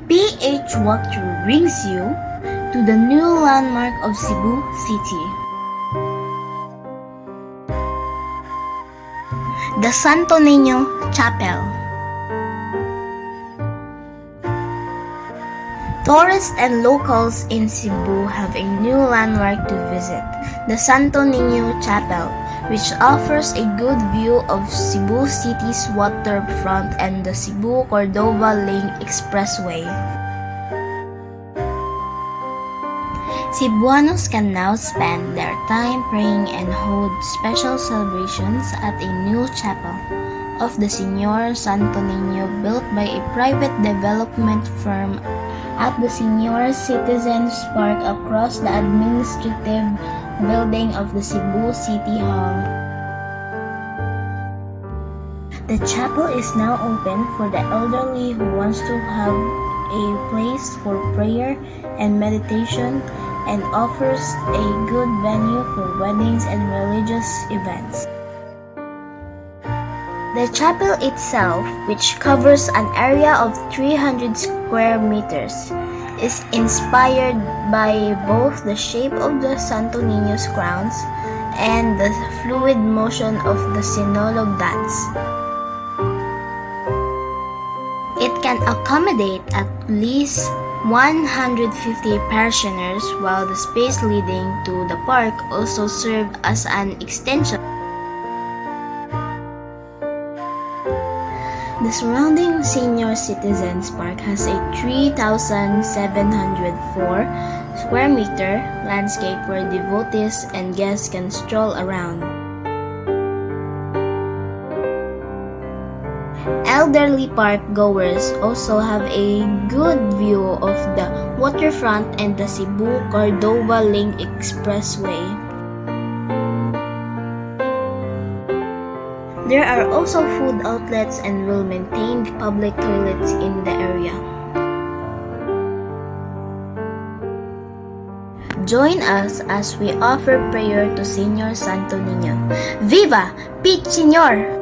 PH Walkthrough brings you to the new landmark of Cebu City, the Niño Chapel. Tourists and locals in Cebu have a new landmark to visit, the Niño Chapel, which offers a good view of Cebu City's waterfront and the Cebu-Cordova Link Expressway. Cebuanos can now spend their time praying and hold special celebrations at a new chapel of the Señor Santo Niño built by a private development firm at the Senior Citizens Park across the administrative building of the Cebu City Hall. The chapel is now open for the elderly who wants to have a place for prayer and meditation, and offers a good venue for weddings and religious events. The chapel itself, which covers an area of 300 square meters, is inspired by both the shape of the Santo Niño's crowns and the fluid motion of the Sinulog dance. It can accommodate at least 150 parishioners, while the space leading to the park also serves as an extension. The surrounding Senior Citizens Park has a 3,704 square meter landscape where devotees and guests can stroll around. Elderly park goers also have a good view of the waterfront and the Cebu-Cordova Link Expressway. There are also food outlets and well-maintained public toilets in the area. Join us as we offer prayer to Señor Santo Niño. Viva Pete Señor!